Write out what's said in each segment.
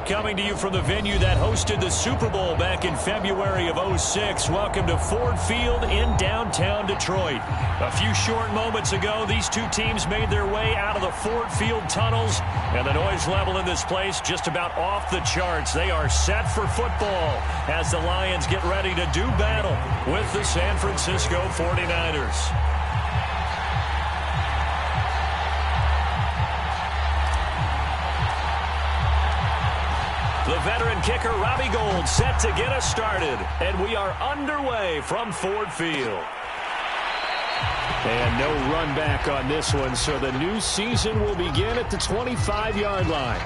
coming to you from the venue that hosted the Super Bowl back in February of '06. Welcome to Ford Field in downtown Detroit. A few short moments ago, these two teams made their way out of the Ford Field tunnels, and the noise level in this place just about off the charts. They are set for football as the Lions get ready to do battle with the San Francisco 49ers. The veteran kicker, Robbie Gould, set to get us started. And we are underway from Ford Field. And no run back on this one, so the new season will begin at the 25-yard line.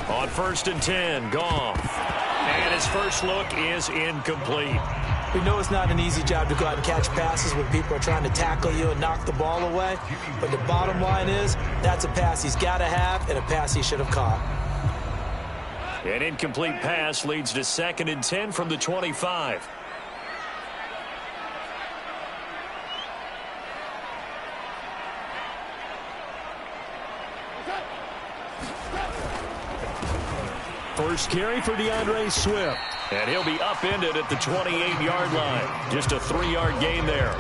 On 1st and 10, Goff. And his first look is incomplete. We know it's not an easy job to go out and catch passes when people are trying to tackle you and knock the ball away. But the bottom line is, that's a pass he's got to have and a pass he should have caught. An incomplete pass leads to 2nd and 10 from the 25. First carry for DeAndre Swift. And he'll be upended at the 28-yard line. Just a 3-yard gain there.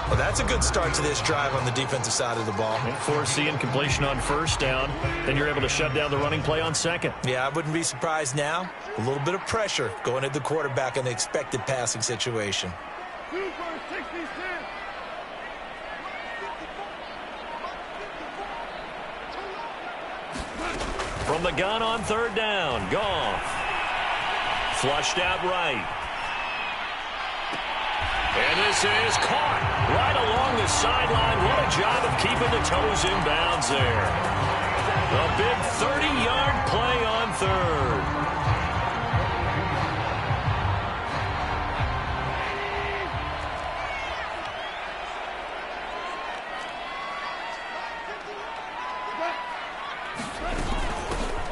Well, that's a good start to this drive on the defensive side of the ball. Force the incompletion on 1st down. Then you're able to shut down the running play on 2nd. Yeah, I wouldn't be surprised now. A little bit of pressure going at the quarterback in the expected passing situation. From the gun on 3rd down, Goff. Flushed out right. And this is caught right along the sideline. What a job of keeping the toes in bounds there. A big 30-yard play on 3rd.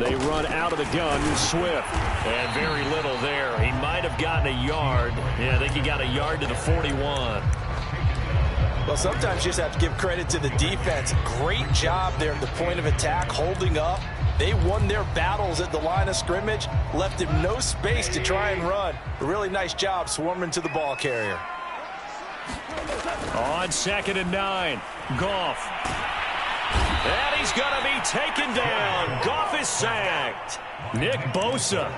They run out of the gun with Swift. And very little there. He might have gotten a yard. Yeah, I think he got a yard to the 41. Well, sometimes you just have to give credit to the defense. Great job there at the point of attack, holding up. They won their battles at the line of scrimmage, left him no space to try and run. A really nice job swarming to the ball carrier. On 2nd and 9, Goff. And he's going to be taken down. Goff is sacked. Nick Bosa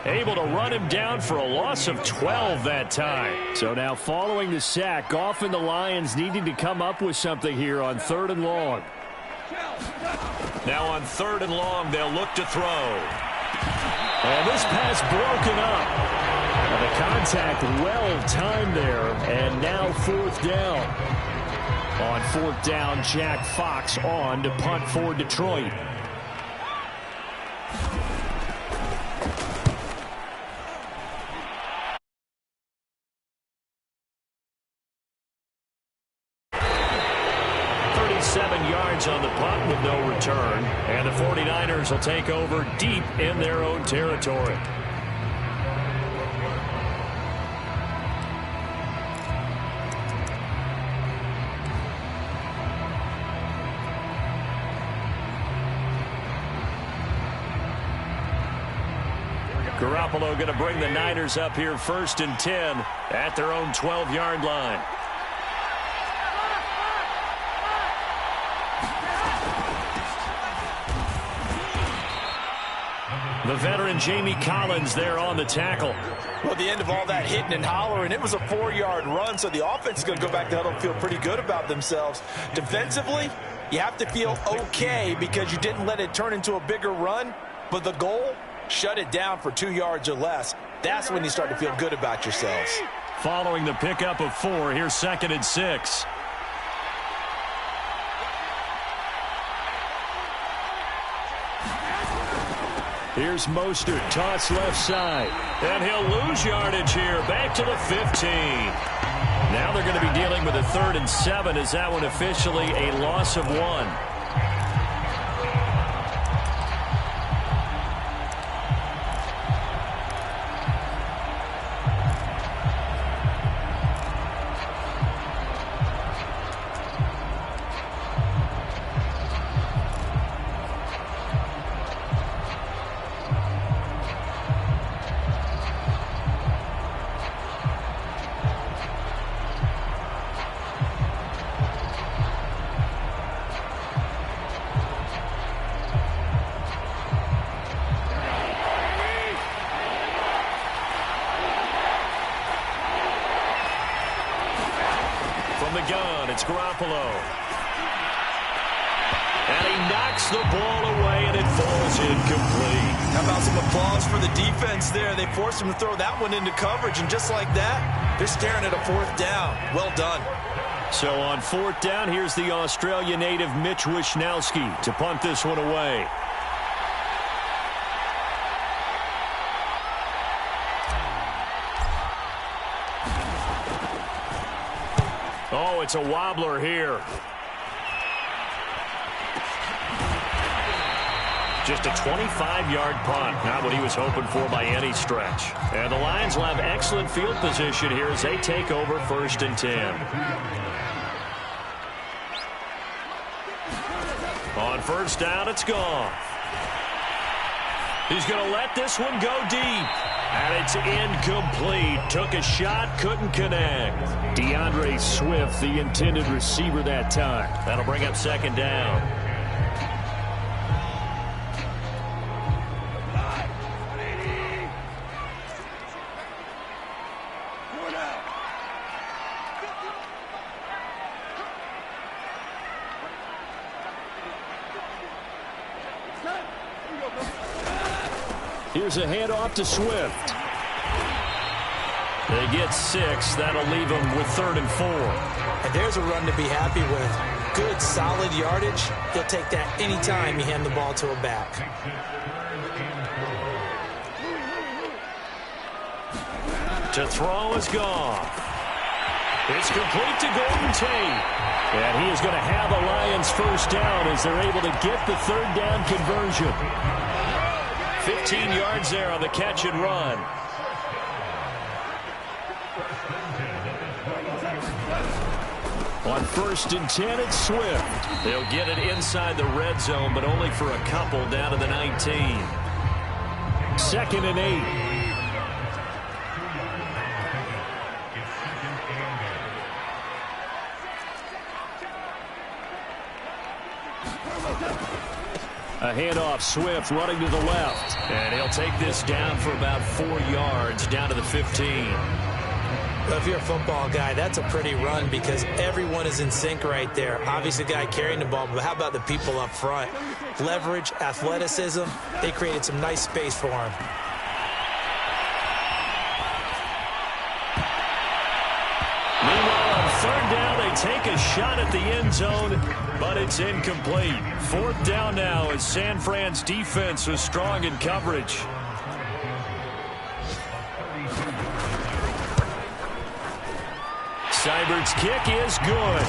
able to run him down for a loss of 12 that time. So now following the sack, Goff and the Lions needing to come up with something here on 3rd and long. Now on 3rd and long, they'll look to throw. And this pass broken up. And the contact well timed there. And now 4th down. On 4th down, Jack Fox on to punt for Detroit. 7 yards on the punt with no return. And the 49ers will take over deep in their own territory. Garoppolo going to bring the Niners up here 1st and 10 at their own 12-yard line. The veteran Jamie Collins there on the tackle. Well, the end of all that hitting and hollering, it was a 4-yard run, so the offense is going to go back to huddle and feel pretty good about themselves. Defensively, you have to feel okay because you didn't let it turn into a bigger run, but the goal, shut it down for 2 yards or less. That's when you start to feel good about yourselves. Following the pickup of 4, here's 2nd and 6. Here's Mostert, toss left side. And he'll lose yardage here, back to the 15. Now they're going to be dealing with a 3rd and 7 as that one officially a loss of 1. It's Garoppolo. And he knocks the ball away, and it falls incomplete. How about some applause for the defense there? They forced him to throw that one into coverage, and just like that, they're staring at a 4th down. Well done. So on 4th down, here's the Australia native Mitch Wishnowsky to punt this one away. Oh, it's a wobbler here. Just a 25-yard punt. Not what he was hoping for by any stretch. And the Lions will have excellent field position here as they take over 1st and 10. On 1st down, it's gone. He's going to let this one go deep. And it's incomplete. Took a shot, couldn't connect. DeAndre Swift, the intended receiver that time. That'll bring up 2nd down. Here's a handoff to Swift. They get 6. That'll leave them with 3rd and 4. And there's a run to be happy with. Good, solid yardage. They'll take that anytime you hand the ball to a back. To throw is gone. It's complete to Golden Tate. And he is going to have a Lions 1st down as they're able to get the 3rd down conversion. 15 yards there on the catch and run. On 1st and 10, it's Swift. They'll get it inside the red zone, but only for a couple down to the 19. 2nd and 8. A handoff, Swift running to the left. And he'll take this down for about 4 yards, down to the 15. Well, if you're a football guy, that's a pretty run because everyone is in sync right there. Obviously, the guy carrying the ball, but how about the people up front? Leverage, athleticism, they created some nice space for him. Meanwhile, on 3rd down, they take a shot at the end zone, but it's incomplete. 4th down now as San Fran's defense was strong in coverage. Seibert's kick is good.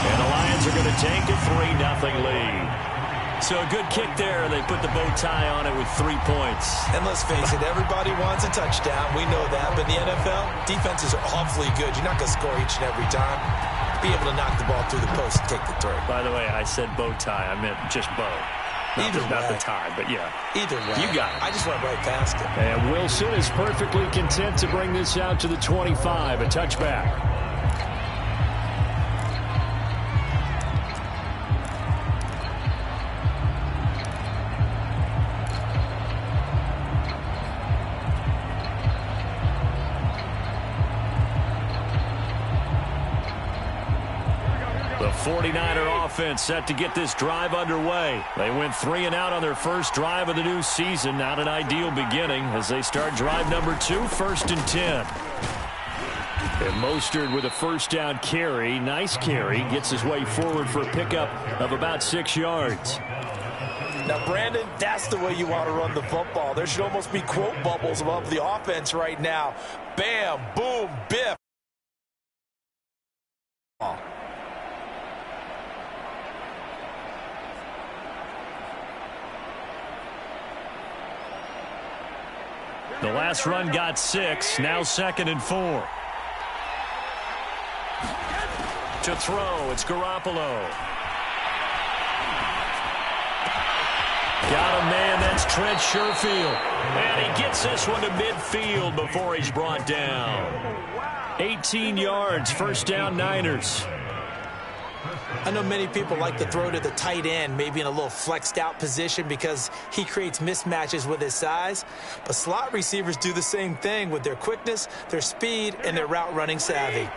And the Lions are going to take a 3-0 lead. So a good kick there. They put the bow tie on it with 3 points. And let's face it, everybody wants a touchdown. We know that. But in the NFL, defenses are awfully good. You're not going to score each and every time. Be able to knock the ball through the post and take the throw. By the way, I said bow tie. I meant just bow. Not the tie, but yeah. Either way. You got it. I just went right past it. And Wilson is perfectly content to bring this out to the 25, a touchback. The 49er offense set to get this drive underway. They went 3 and out on their first drive of the new season. Not an ideal beginning as they start drive number 2, 1st and 10. And Mostert with a first down carry. Nice carry. Gets his way forward for a pickup of about 6 yards. Now, Brandon, that's the way you want to run the football. There should almost be quote bubbles above the offense right now. Bam, boom, biff. The last run got 6. Now 2nd and 4. To throw, it's Garoppolo. Got a man, that's Trent Sherfield. And he gets this one to midfield before he's brought down. 18 yards, first down Niners. I know many people like to throw to the tight end, maybe in a little flexed out position because he creates mismatches with his size. But slot receivers do the same thing with their quickness, their speed, and their route running savvy.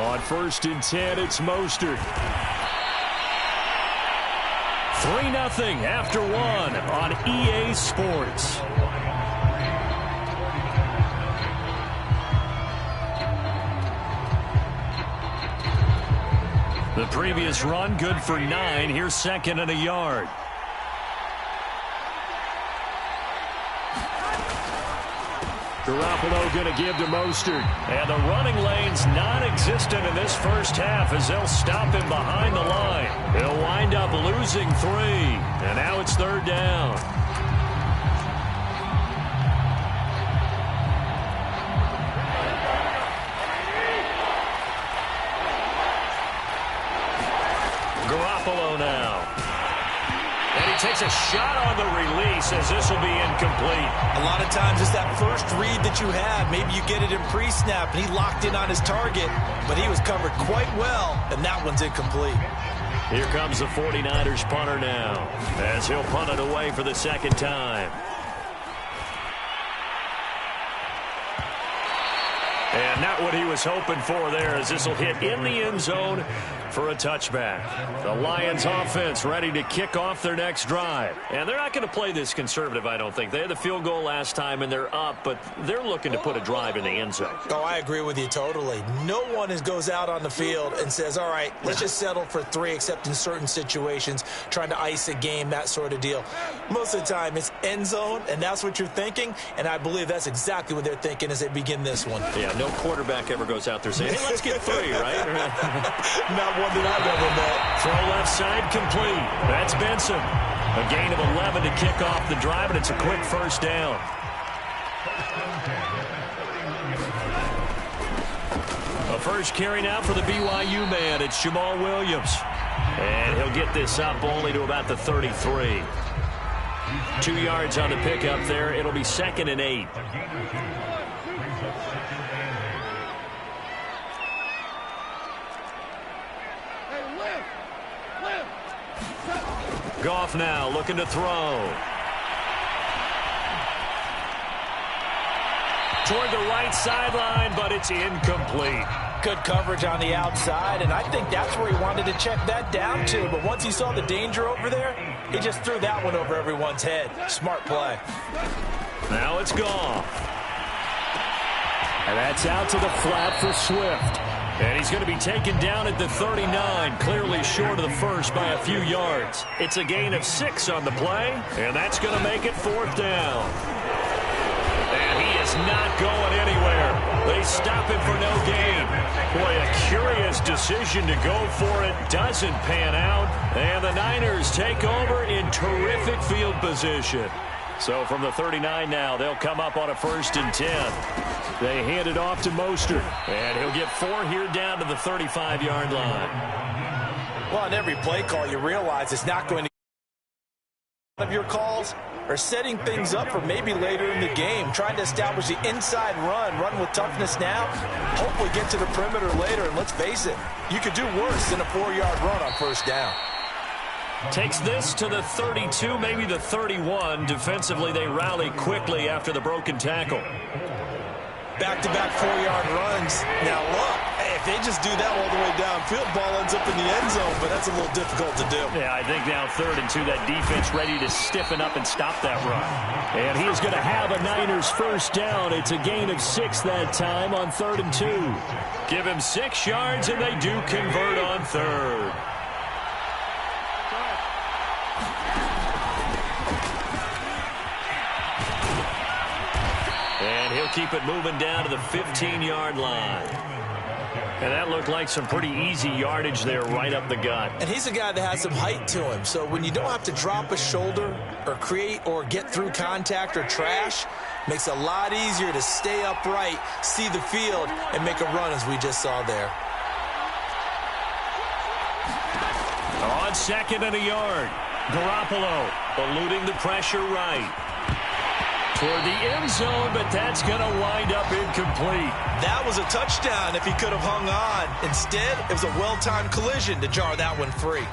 On 1st and 10, it's Mostert. 3-0 after 1 on EA Sports. The previous run, good for 9. Here's 2nd and a yard. Garoppolo going to give to Mostert. And the running lane's non-existent in this first half as they'll stop him behind the line. He'll wind up losing 3. And now it's 3rd down. Garoppolo now. And he takes a shot on the release as this will be incomplete. A lot of times it's that first read that you have. Maybe you get it in pre-snap and he locked in on his target, but he was covered quite well, and that one's incomplete. Here comes the 49ers punter now as he'll punt it away for the 2nd time. And not what he was hoping for there as this will hit in the end zone for a touchback. The Lions offense ready to kick off their next drive. And they're not going to play this conservative, I don't think. They had the field goal last time and they're up, but they're looking to put a drive in the end zone. Oh, I agree with you totally. No one goes out on the field and says, all right, let's just settle for 3, except in certain situations, trying to ice a game, that sort of deal. Most of the time it's end zone, and that's what you're thinking, and I believe that's exactly what they're thinking as they begin this one. Yeah, no quarterback ever goes out there saying, hey, let's get 3, right? Not one that I've ever met. Throw left side complete. That's Benson. A gain of 11 to kick off the drive, and it's a quick first down. A first carry now for the BYU man. It's Jamal Williams. And he'll get this up only to about the 33. 2 yards on the pickup there. It'll be 2nd and 8. Goff now looking to throw. Toward the right sideline, but it's incomplete. Good coverage on the outside, and I think that's where he wanted to check that down to. But once he saw the danger over there, he just threw that one over everyone's head. Smart play. Now it's Goff. And that's out to the flat for Swift. And he's going to be taken down at the 39, clearly short of the first by a few yards. It's a gain of 6 on the play, and that's going to make it 4th down. And he is not going anywhere. They stop him for no gain. Boy, a curious decision to go for it. Doesn't pan out. And the Niners take over in terrific field position. So from the 39 now, they'll come up on a 1st and 10. They hand it off to Mostert. And he'll get 4 here down to the 35-yard line. Well, on every play call, you realize it's not going to of your calls are setting things up for maybe later in the game, trying to establish the inside run with toughness now, hopefully get to the perimeter later, and let's face it, you could do worse than a 4-yard run on 1st down. Takes this to the 32, maybe the 31. Defensively, they rally quickly after the broken tackle. Back-to-back 4-yard runs. Now, look, if they just do that all the way downfield, ball ends up in the end zone, but that's a little difficult to do. Yeah, I think now 3rd and 2, that defense ready to stiffen up and stop that run. And he's going to have a Niners 1st down. It's a gain of 6 that time on 3rd and 2. Give him 6 yards, and they do convert on 3rd. And he'll keep it moving down to the 15-yard line. And that looked like some pretty easy yardage there right up the gut. And he's a guy that has some height to him. So when you don't have to drop a shoulder or create or get through contact or trash, makes it a lot easier to stay upright, see the field, and make a run as we just saw there. On 2nd and a yard, Garoppolo eluding the pressure right. Toward the end zone, but that's going to wind up incomplete. That was a touchdown if he could have hung on. Instead, it was a well-timed collision to jar that one free.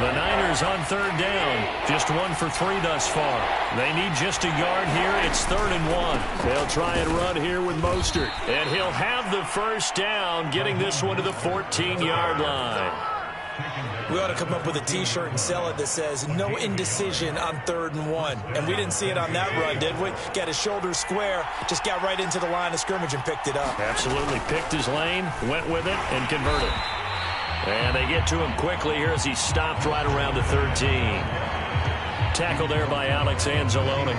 The Niners on 3rd down. Just 1 for 3 thus far. They need just a yard here. It's 3rd and 1. They'll try and run here with Mostert. And he'll have the 1st down, getting this one to the 14-yard line. We ought to come up with a T-shirt and sell it that says, no indecision on 3rd and 1. And we didn't see it on that run, did we? Got his shoulders square, just got right into the line of scrimmage and picked it up. Absolutely picked his lane, went with it, and converted. And they get to him quickly here as he stopped right around the 13. Tackle there by Alex Anzalone.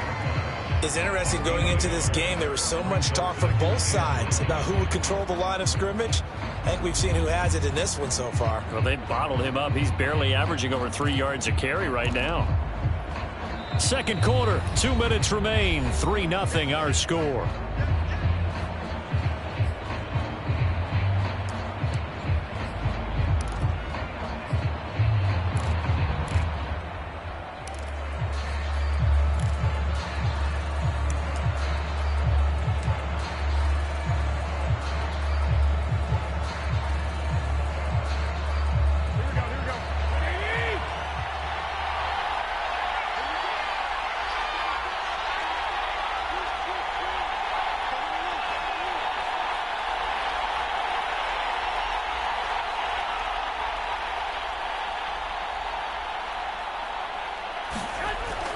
It's interesting going into this game. There was so much talk from both sides about who would control the line of scrimmage. I think we've seen who has it in this one so far. Well, they bottled him up. He's barely averaging over 3 yards a carry right now. 2nd quarter, 2 minutes remain. 3-0 our score.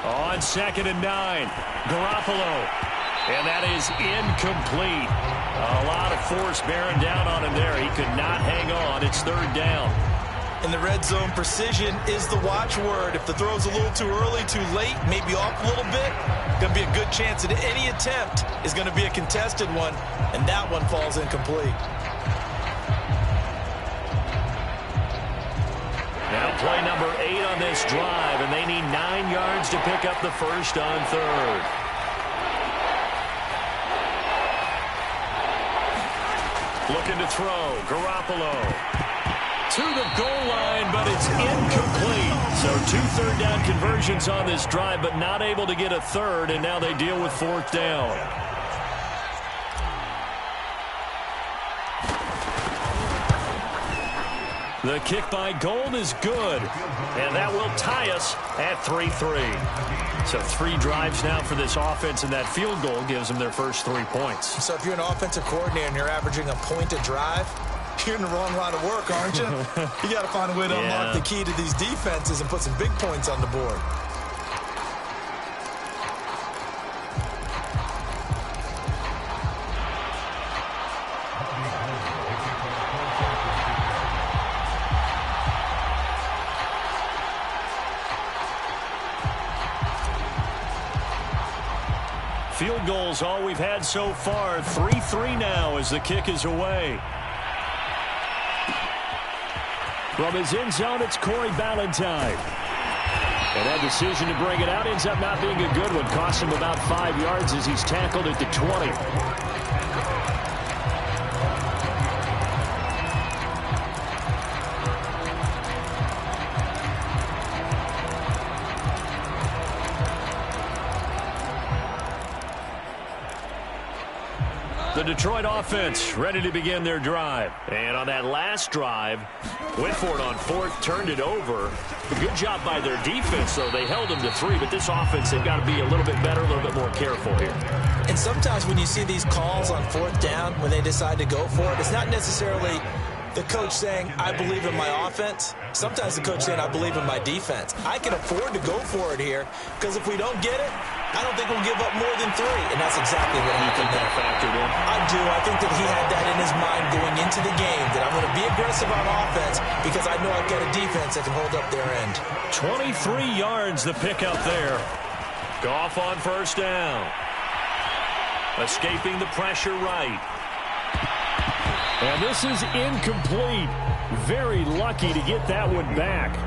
On 2nd and 9, Garoppolo. And that is incomplete. A lot of force bearing down on him there. He could not hang on. It's 3rd down. In the red zone, precision is the watchword. If the throw's a little too early, too late, maybe off a little bit, going to be a good chance that any attempt is going to be a contested one, and that one falls incomplete. Now play number 8 on this drive, and they need 9 yards to pick up the 1st on 3rd. Looking to throw, Garoppolo. To the goal line, but it's incomplete. So 2 3rd down conversions on this drive, but not able to get a 3rd, and now they deal with 4th down. The kick by Gold is good, and that will tie us at 3-3. So 3 drives now for this offense, and that field goal gives them their first 3 points. So if you're an offensive coordinator and you're averaging a point a drive, you're in the wrong line of work, aren't you? You got to find a way to unlock the key to these defenses and put some big points on the board. Field goal's all we've had so far. 3-3 now as the kick is away. From his end zone, it's Corey Ballantyne. And that decision to bring it out ends up not being a good one. Costs him about 5 yards as he's tackled at the 20. The Detroit offense ready to begin their drive. And on that last drive, went for it on fourth, turned it over. A good job by their defense, though. They held them to 3, but this offense, they've got to be a little bit better, a little bit more careful here. And sometimes when you see these calls on fourth down, when they decide to go for it, it's not necessarily the coach saying, I believe in my offense. Sometimes the coach saying, I believe in my defense. I can afford to go for it here because if we don't get it, I don't think we'll give up more than 3. And that's exactly what happened there. Factored in. I do. I think that he had that in his mind going into the game, that I'm going to be aggressive on offense because I know I've got a defense that can hold up their end. 23 yards the pickup there. Goff on first down. Escaping the pressure right. And this is incomplete. Very lucky to get that one back.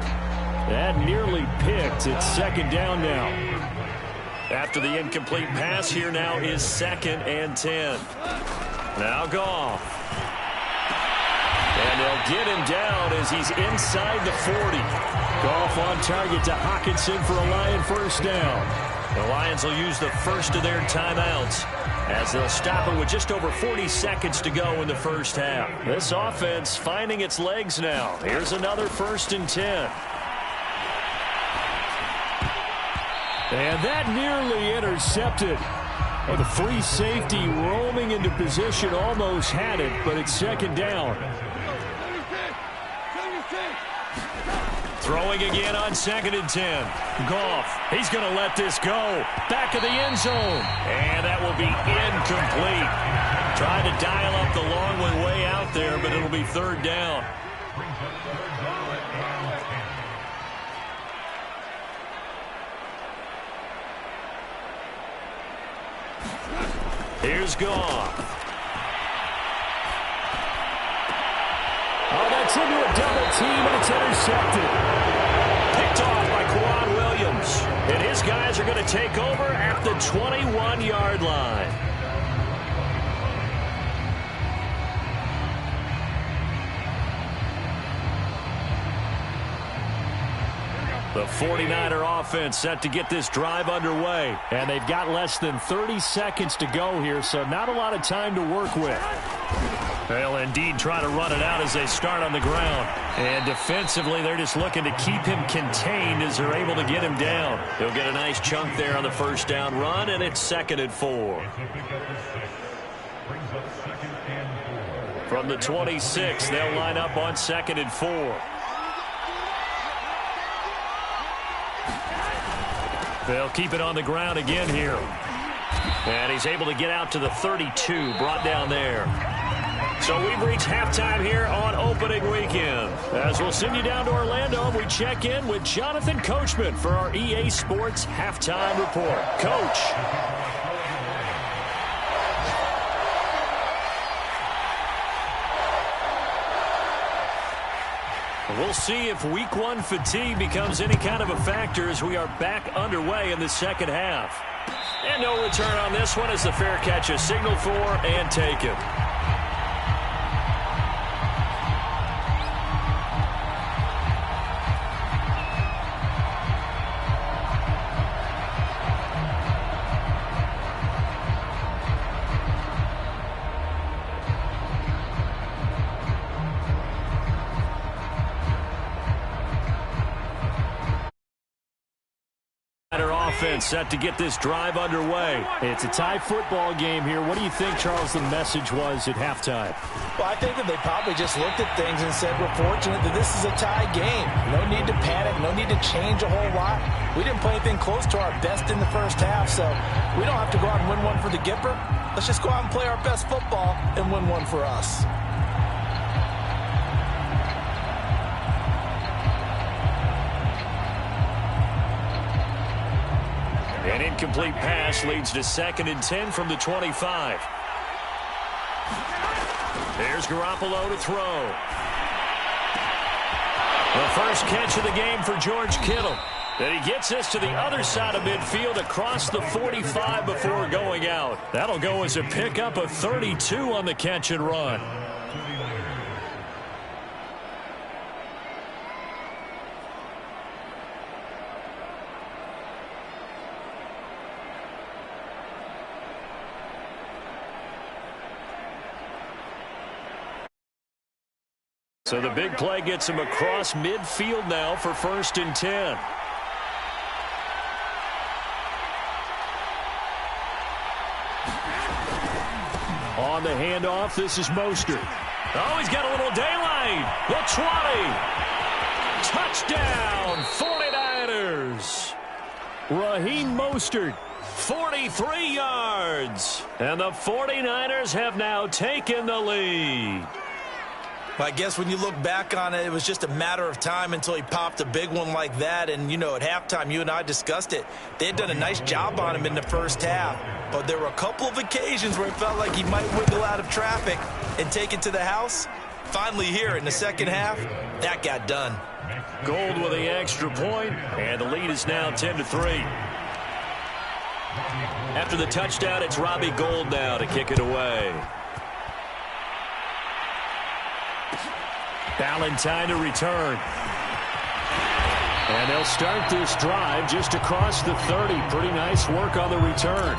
That nearly picked. It's second down now. After the incomplete pass, here now is 2nd and 10. Now Goff. And they'll get him down as he's inside the 40. Goff on target to Hockenson for a Lion first down. The Lions will use the first of their timeouts as they'll stop it with just over 40 seconds to go in the first half. This offense finding its legs now. Here's another 1st and 10. And that nearly intercepted. Oh, the free safety roaming into position almost had it, but it's second down. Throwing again on 2nd and 10. Goff, he's going to let this go. Back of the end zone. And that will be incomplete. Trying to dial up the long one way out there, but it'll be 3rd down. Here's Goff. Oh, that's into a double team, and it's intercepted. Picked off by Quan Williams. And his guys are going to take over at the 21-yard line. The 49er offense set to get this drive underway. And they've got less than 30 seconds to go here, so not a lot of time to work with. They'll indeed try to run it out as they start on the ground. And defensively, they're just looking to keep him contained as they're able to get him down. He'll get a nice chunk there on the first down run, and it's 2nd and 4. From the 26, they'll line up on 2nd and 4. They'll keep it on the ground again here. And he's able to get out to the 32, brought down there. So we've reached halftime here on opening weekend. As we'll send you down to Orlando, we check in with Jonathan Coachman for our EA Sports Halftime Report. Coach. We'll see if week 1 fatigue becomes any kind of a factor as we are back underway in the second half. And no return on this one as the fair catch is signaled for and taken. Set to get this drive underway. It's a tie football game here. What do you think, Charles, the message was at halftime? Well, I think that they probably just looked at things and said, we're fortunate that this is a tie game. No need to panic. No need to change a whole lot. We didn't play anything close to our best in the first half, so we don't have to go out and win one for the Gipper. Let's just go out and play our best football and win one for us. An incomplete pass leads to 2nd and 10 from the 25. There's Garoppolo to throw. The first catch of the game for George Kittle. And he gets this to the other side of midfield across the 45 before going out. That'll go as a pickup of 32 on the catch and run. So the big play gets him across midfield now for 1st and 10. On the handoff, this is Mostert. Oh, he's got a little daylight. The 20. Touchdown, 49ers. Raheem Mostert, 43 yards. And the 49ers have now taken the lead. Well, I guess when you look back on it, it was just a matter of time until he popped a big one like that. And, you know, at halftime, you and I discussed it. They had done a nice job on him in the first half. But there were a couple of occasions where it felt like he might wiggle out of traffic and take it to the house. Finally here in the second half, that got done. Gold with the extra point, and the lead is now 10-3. After the touchdown, it's Robbie Gould now to kick it away. Valentine to return. And they'll start this drive just across the 30. Pretty nice work on the return.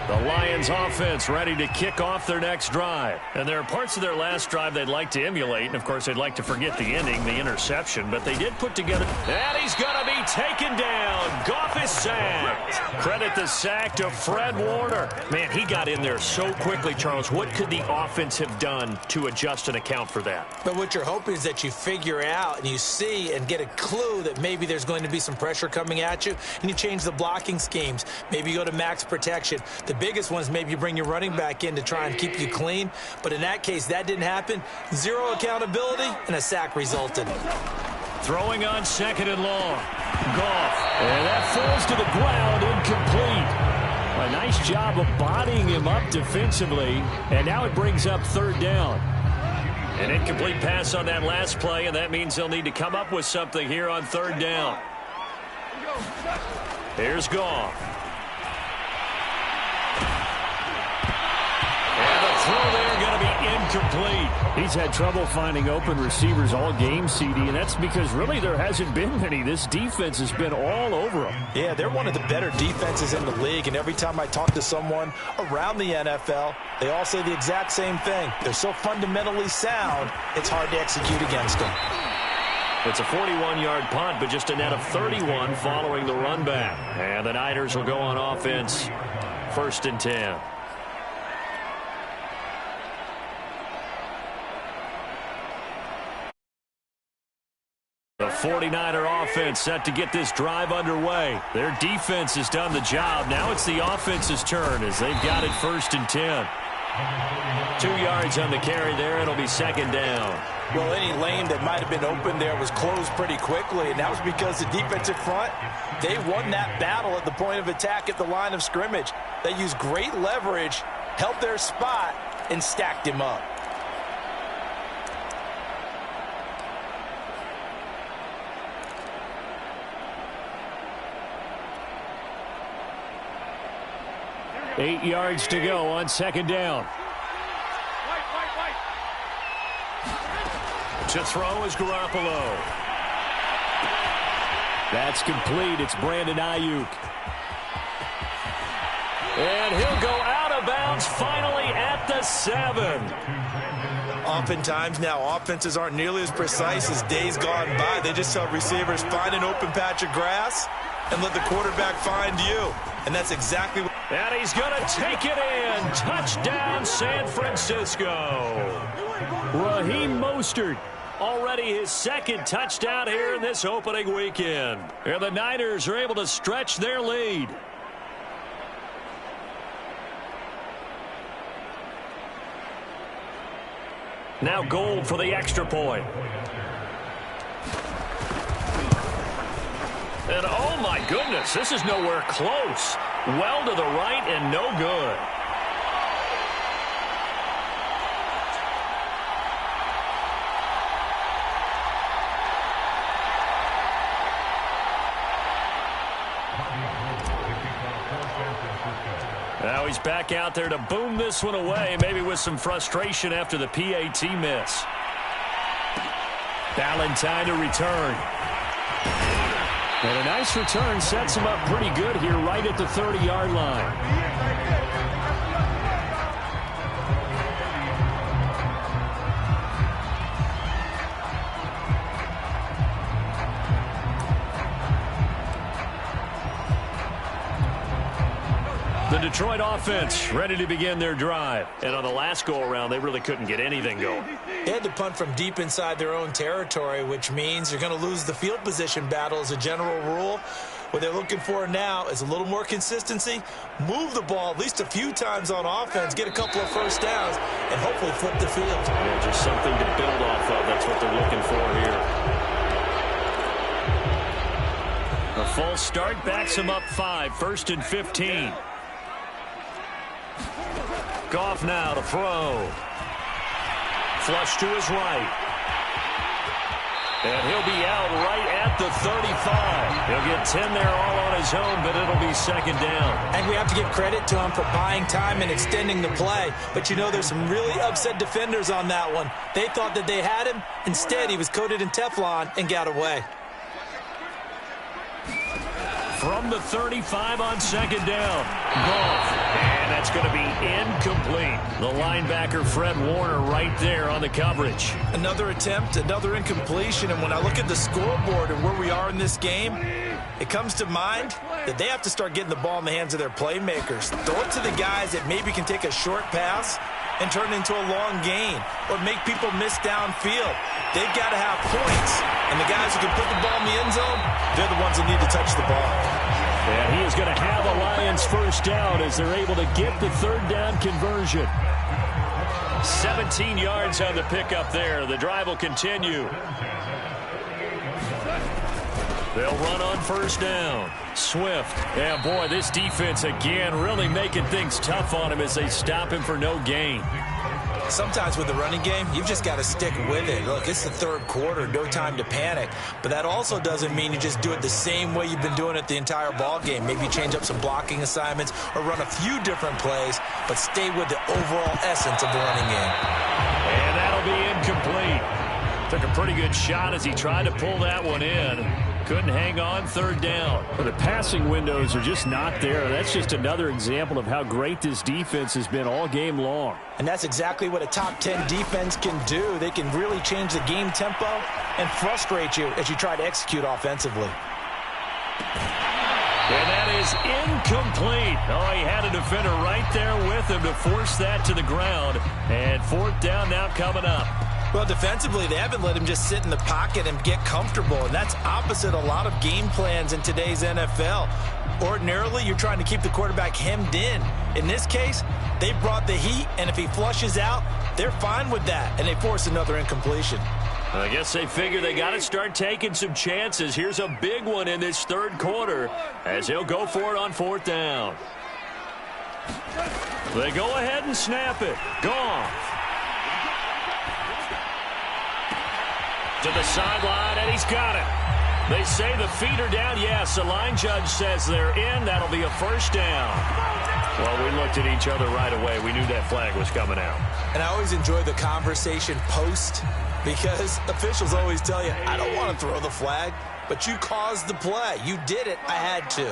The Lions offense ready to kick off their next drive. And there are parts of their last drive they'd like to emulate. And, of course, they'd like to forget the ending, the interception. But they did put together. And he's going to be taken down. Goff is sacked. Credit the sack to Fred Warner. Man, he got in there so quickly, Charles. What could the offense have done to adjust and account for that? But what you're hoping is that you figure out and you see and get a clue that maybe there's going to be some pressure coming at you, and you change the blocking schemes. Maybe you go to max protection. The biggest one is maybe you bring your running back in to try and keep you clean. But in that case, that didn't happen. Zero accountability, and a sack resulted. Throwing on 2nd and long. Goff. And that falls to the ground, incomplete. A nice job of bodying him up defensively. And now it brings up 3rd down. An incomplete pass on that last play, and that means they'll need to come up with something here on 3rd down. Here's Goff. And the throw there going to be incomplete. He's had trouble finding open receivers all game, CD, and that's because really there hasn't been many. This defense has been all over them. Yeah, they're one of the better defenses in the league, and every time I talk to someone around the NFL, they all say the exact same thing. They're so fundamentally sound, it's hard to execute against them. It's a 41-yard punt, but just a net of 31 following the run back. And the Niners will go on offense, 1st and 10. The 49er offense set to get this drive underway. Their defense has done the job. Now it's the offense's turn as they've got it 1st and 10. 2 yards on the carry there. It'll be 2nd down. Well, any lane that might have been open there was closed pretty quickly, and that was because the defensive front, they won that battle at the point of attack at the line of scrimmage. They used great leverage, held their spot, and stacked him up. Eight yards to go on 2nd down. To throw is Garoppolo. That's complete. It's Brandon Ayuk. And he'll go out of bounds finally at the 7. Oftentimes now, offenses aren't nearly as precise as days gone by. They just tell receivers, find an open patch of grass and let the quarterback find you. And that's exactly what... And he's going to take it in. Touchdown, San Francisco. Raheem Mostert. Already his 2nd touchdown here in this opening weekend. And the Niners are able to stretch their lead. Now Gold for the extra point. And oh my goodness, this is nowhere close. Well to the right and no good. Now he's back out there to boom this one away, maybe with some frustration after the PAT miss. Valentine to return. And a nice return sets him up pretty good here right at the 30-yard line. The Detroit offense ready to begin their drive. And on the last go-around, they really couldn't get anything going. They had to punt from deep inside their own territory, which means you're going to lose the field position battle as a general rule. What they're looking for now is a little more consistency, move the ball at least a few times on offense, get a couple of first downs, and hopefully flip the field. Yeah, just something to build off of. That's what they're looking for here. A false start backs him up 5, 1st and 15. Goff now to throw. Flush to his right. And he'll be out right at the 35. He'll get 10 there all on his own, but it'll be second down. And we have to give credit to him for buying time and extending the play. But you know, there's some really upset defenders on that one. They thought that they had him. Instead, he was coated in Teflon and got away. From the 35 on second down. Goff. And that's going to be incomplete. The linebacker, Fred Warner, right there on the coverage. Another attempt, another incompletion. And when I look at the scoreboard and where we are in this game, it comes to mind that they have to start getting the ball in the hands of their playmakers. Throw it to the guys that maybe can take a short pass and turn it into a long gain or make people miss downfield. They've got to have points. And the guys who can put the ball in the end zone, they're the ones that need to touch the ball. And he is going to have a Lions first down as they're able to get the third down conversion. 17 yards on the pickup there. The drive will continue. They'll run on first down. Swift. And boy, this defense again really making things tough on him as they stop him for no gain. Sometimes with the running game, you've just got to stick with it. Look, it's the third quarter, no time to panic. But that also doesn't mean you just do it the same way you've been doing it the entire ball game. Maybe change up some blocking assignments or run a few different plays, but stay with the overall essence of the running game. And that'll be incomplete. Took a pretty good shot as he tried to pull that one in. Couldn't hang on, third down. The passing windows are just not there. That's just another example of how great this defense has been all game long. And that's exactly what a top 10 defense can do. They can really change the game tempo and frustrate you as you try to execute offensively. And that is incomplete. Oh, he had a defender right there with him to force that to the ground. And fourth down now coming up. Well, defensively, they haven't let him just sit in the pocket and get comfortable, and that's opposite a lot of game plans in today's NFL. Ordinarily, you're trying to keep the quarterback hemmed in. In this case, they brought the heat, and if he flushes out, they're fine with that, and they force another incompletion. I guess they figure they got to start taking some chances. Here's a big one in this third quarter as he'll go for it on fourth down. They go ahead and snap it. Goff. To the sideline, and he's got it. They say the feet are down. Yes, the line judge says they're in. That'll be a first down. Well, we looked at each other right away. We knew that flag was coming out. And I always enjoy the conversation post because officials always tell you, I don't want to throw the flag, but you caused the play. You did it. I had to.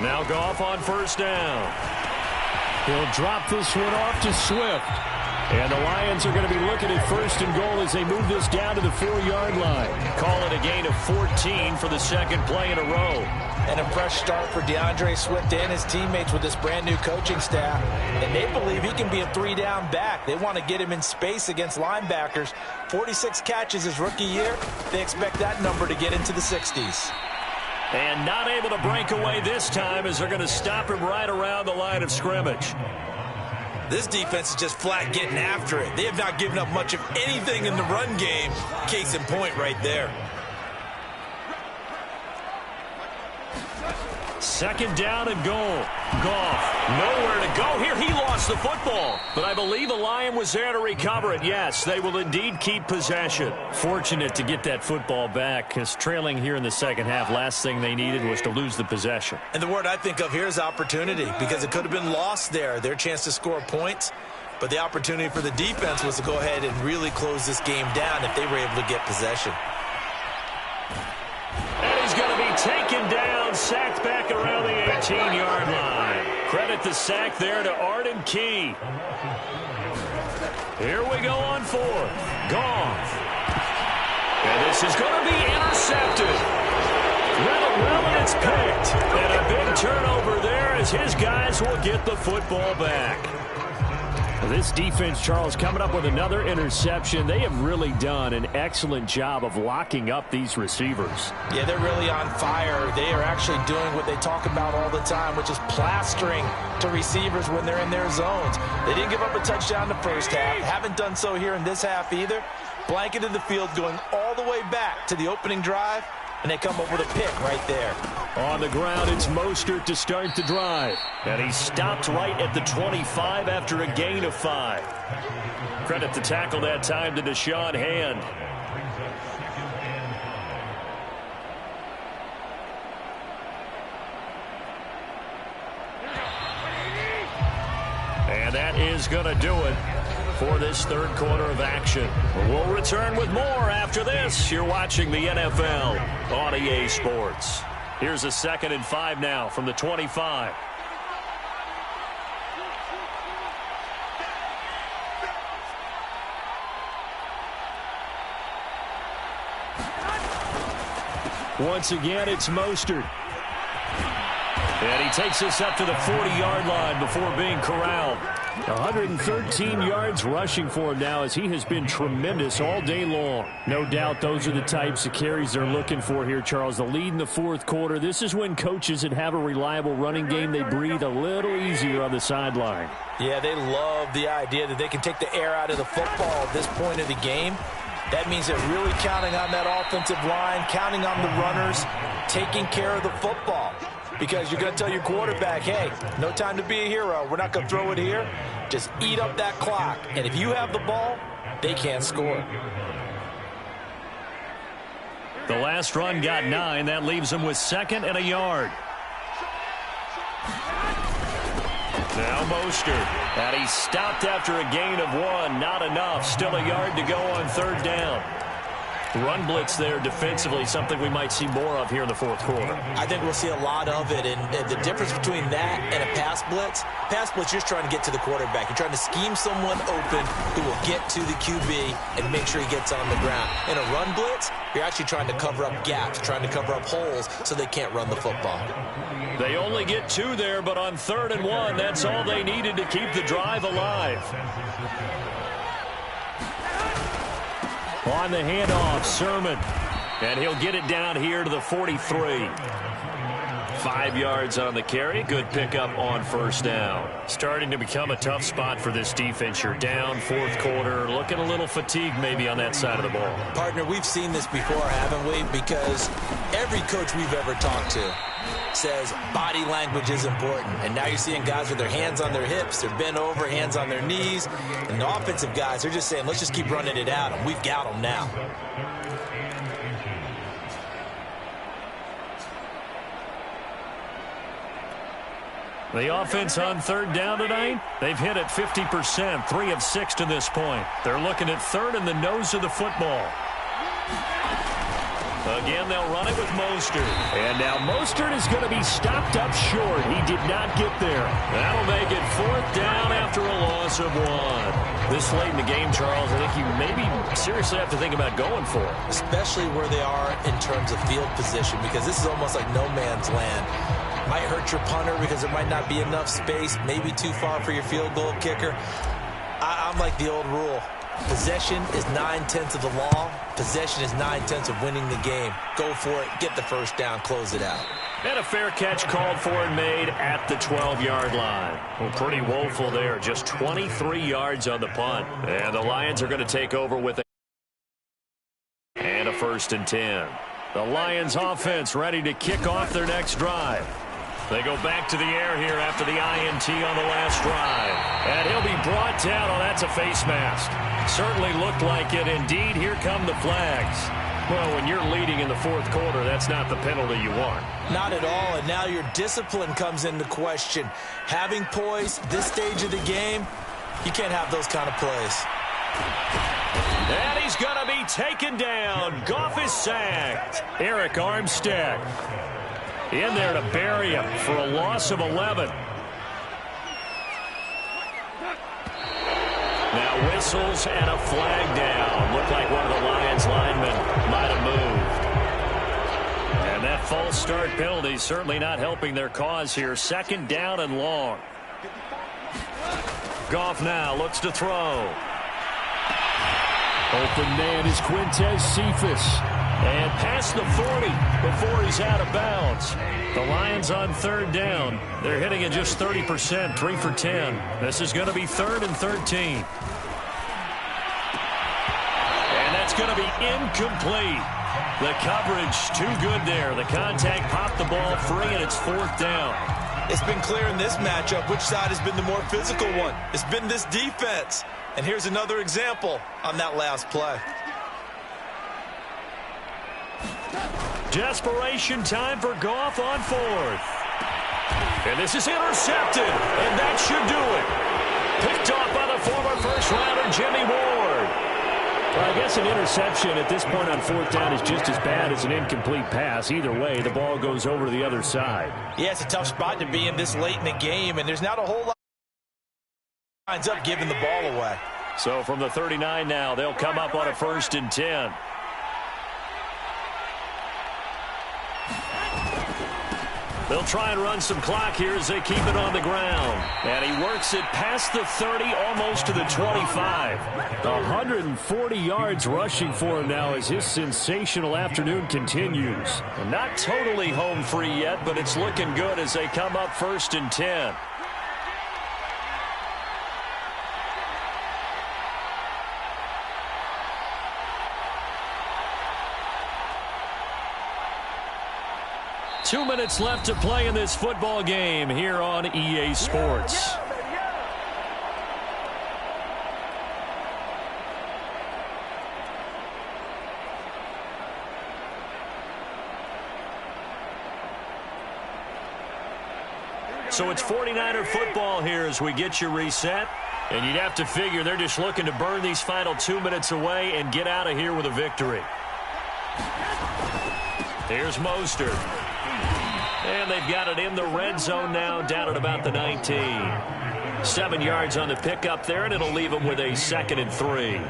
Now Goff on first down. He'll drop this one off to Swift. And the Lions are going to be looking at first and goal as they move this down to the 4-yard line. Call it a gain of 14 for the second play in a row. And a fresh start for DeAndre Swift and his teammates with this brand new coaching staff. And they believe he can be a 3-down back. They want to get him in space against linebackers. 46 catches his rookie year. They expect that number to get into the 60s. And not able to break away this time as they're going to stop him right around the line of scrimmage. This defense is just flat getting after it. They have not given up much of anything in the run game. Case in point right there. Second down and goal. Goff, nowhere to go here. He lost the football, but I believe the Lion was there to recover it. Yes, they will indeed keep possession. Fortunate to get that football back, because trailing here in the second half, last thing they needed was to lose the possession. And the word I think of here is opportunity, because it could have been lost there. Their chance to score points, but the opportunity for the defense was to go ahead and really close this game down if they were able to get possession. And he's going to be taken down, sacked back around the 18-yard line. Credit the sack there to Arden Key. Here we go on fourth. Goff. And this is going to be intercepted. Well, and it's picked. And a big turnover there as his guys will get the football back. This defense, Charles, coming up with another interception. They have really done an excellent job of locking up these receivers. Yeah, they're really on fire. They are actually doing what they talk about all the time, which is plastering to receivers when they're in their zones. They didn't give up a touchdown in the first half. Haven't done so here in this half either. Blanketed the field going all the way back to the opening drive, and they come up with a pick right there. On the ground, it's Mostert to start the drive. And he stopped right at the 25 after a gain of 5. Credit the tackle that time to Deshaun Hand. And that is going to do it for this third quarter of action. We'll return with more after this. You're watching the NFL on EA Sports. Here's a 2nd and 5 now from the 25. Once again, it's Mostert. And he takes us up to the 40-yard line before being corralled. 113 yards rushing for him now as he has been tremendous all day long. No doubt those are the types of carries they're looking for here, Charles. The lead in the fourth quarter. This is when coaches that have a reliable running game, they breathe a little easier on the sideline. Yeah, they love the idea that they can take the air out of the football at this point of the game. That means they're really counting on that offensive line, counting on the runners, taking care of the football. Because you're going to tell your quarterback, hey, no time to be a hero. We're not going to throw it here. Just eat up that clock. And if you have the ball, they can't score. The last run got 9. That leaves them with 2nd and a yard. Now Mostert. And he stopped after a gain of 1. Not enough. Still a yard to go on 3rd down. Run blitz there defensively, something we might see more of here in the fourth quarter. I think we'll see a lot of it, and the difference between that and a pass blitz, you're just trying to get to the quarterback. You're trying to scheme someone open who will get to the QB and make sure he gets on the ground. In a run blitz, you're actually trying to cover up gaps, trying to cover up holes so they can't run the football. They only get 2 there, but on 3rd and 1, that's all they needed to keep the drive alive. On the handoff, Sermon. And he'll get it down here to the 43. 5 yards on the carry. Good pickup on 1st down. Starting to become a tough spot for this defense. You're down 4th quarter. Looking a little fatigued maybe on that side of the ball. Partner, we've seen this before, haven't we? Because every coach we've ever talked to says body language is important. And now you're seeing guys with their hands on their hips, they're bent over, hands on their knees. And the offensive guys, they're just saying, let's just keep running it out, and we've got them now. The offense on 3rd down tonight, they've hit it 50%, 3 of 6 to this point. They're looking at 3rd in the nose of the football. Again, they'll run it with Mostert. And now Mostert is going to be stopped up short. He did not get there. That'll make it 4th down after a loss of 1. This late in the game, Charles, I think you maybe seriously have to think about going for it. Especially where they are in terms of field position, because this is almost like no man's land. Might hurt your punter because there might not be enough space, maybe too far for your field goal kicker. I'm like the old rule. Possession is 9/10 of the law. Possession is 9/10 of winning the game. Go for it. Get the 1st down. Close it out. And a fair catch called for and made at the 12-yard line. Well, pretty woeful there. Just 23 yards on the punt. And the Lions are going to take over with a first and 10. The Lions offense ready to kick off their next drive. They go back to the air here after the INT on the last drive. And he'll be brought down. Oh, that's a face mask. Certainly looked like it. Indeed, here come the flags. Well, when you're leading in the fourth quarter, that's not the penalty you want. Not at all, and now your discipline comes into question. Having poise this stage of the game, you can't have those kind of plays. And he's going to be taken down. Goff is sacked. Eric Armstead in there to bury him for a loss of 11. Now whistles and a flag down. Looked like one of the Lions linemen might have moved. And that false start penalty certainly not helping their cause here. Second down and long. Goff now looks to throw. Open man is Quintez Cephas. And past the 40 before he's out of bounds. The Lions on third down. They're hitting at just 30%, 3 for 10. This is going to be 3rd and 13. And that's going to be incomplete. The coverage too good there. The contact popped the ball free, and it's 4th down. It's been clear in this matchup which side has been the more physical one. It's been this defense. And here's another example on that last play. Desperation time for Goff on 4th. And this is intercepted, and that should do it. Picked off by the former first-rounder Jimmy Ward. Well, I guess an interception at this point on 4th down is just as bad as an incomplete pass. Either way, the ball goes over to the other side. Yeah, it's a tough spot to be in this late in the game, and there's not a whole lot lines up giving the ball away. So from the 39 now, they'll come up on a 1st and 10. They'll try and run some clock here as they keep it on the ground. And he works it past the 30, almost to the 25. 140 yards rushing for him now as his sensational afternoon continues. And not totally home free yet, but it's looking good as they come up 1st and 10. Two minutes left to play in this football game here on EA Sports. So it's 49er football here as we get you reset. And you'd have to figure they're just looking to burn these final 2 minutes away and get out of here with a victory. Here's Mostert. And they've got it in the red zone now, down at about the 19. 7 yards on the pickup there, and it'll leave them with a 2nd and 3.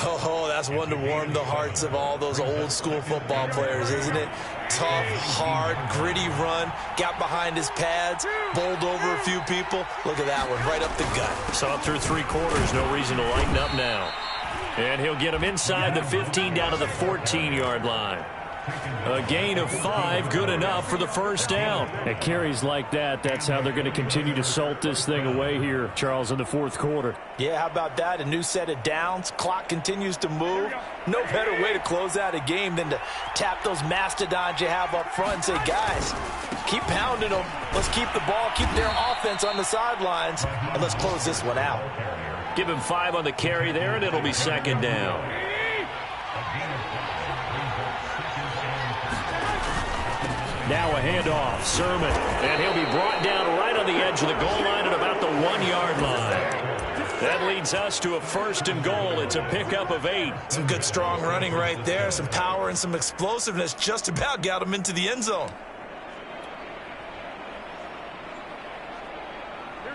Oh, that's one to warm the hearts of all those old-school football players, isn't it? Tough, hard, gritty run, got behind his pads, bowled over a few people. Look at that one, right up the gut. Saw it through 3 quarters, no reason to lighten up now. And he'll get him inside the 15 down to the 14-yard line. A gain of 5, good enough for the 1st down. At carries like that, that's how they're going to continue to salt this thing away here, Charles, in the 4th quarter. Yeah, how about that? A new set of downs. Clock continues to move. No better way to close out a game than to tap those mastodons you have up front and say, guys, keep pounding them. Let's keep the ball, keep their offense on the sidelines, and let's close this one out. Give him 5 on the carry there, and it'll be 2nd down. Now a handoff, Sermon, and he'll be brought down right on the edge of the goal line at about the 1-yard line. That leads us to a 1st and goal. It's a pickup of 8. Some good strong running right there, some power and some explosiveness just about got him into the end zone.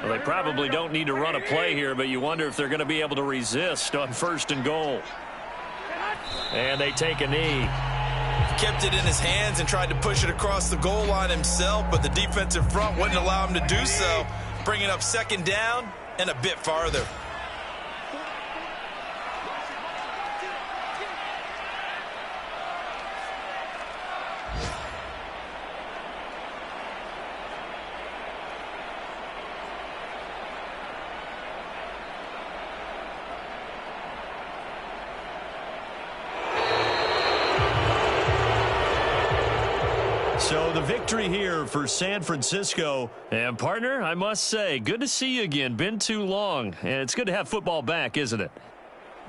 Well, they probably don't need to run a play here, but you wonder if they're going to be able to resist on 1st and goal. And they take a knee. Kept it in his hands and tried to push it across the goal line himself, but the defensive front wouldn't allow him to do so, bringing up 2nd down and a bit farther. victory here for San Francisco. And, partner, I must say, good to see you again. Been too long. And it's good to have football back, isn't it?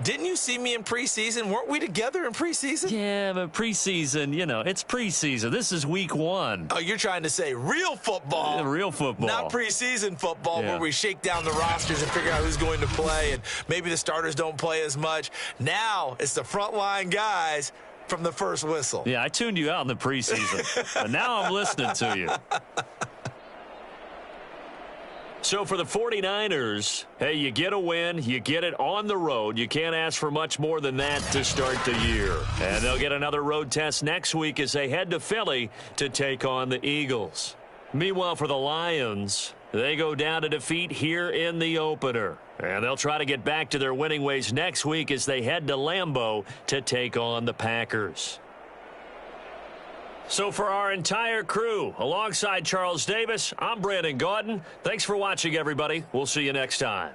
Didn't you see me in preseason? Weren't we together in preseason? Yeah, but preseason, you know, it's preseason. This is week 1. Oh, you're trying to say real football. Yeah, real football. Not preseason football where we shake down the rosters and figure out who's going to play, and maybe the starters don't play as much. Now it's the frontline guys from the first whistle. Yeah, I tuned you out in the preseason, but now I'm listening to you. So for the 49ers, hey, you get a win, you get it on the road. You can't ask for much more than that to start the year. And they'll get another road test next week as they head to Philly to take on the Eagles. Meanwhile, for the Lions, they go down to defeat here in the opener. And they'll try to get back to their winning ways next week as they head to Lambeau to take on the Packers. So for our entire crew, alongside Charles Davis, I'm Brandon Gaudin. Thanks for watching, everybody. We'll see you next time.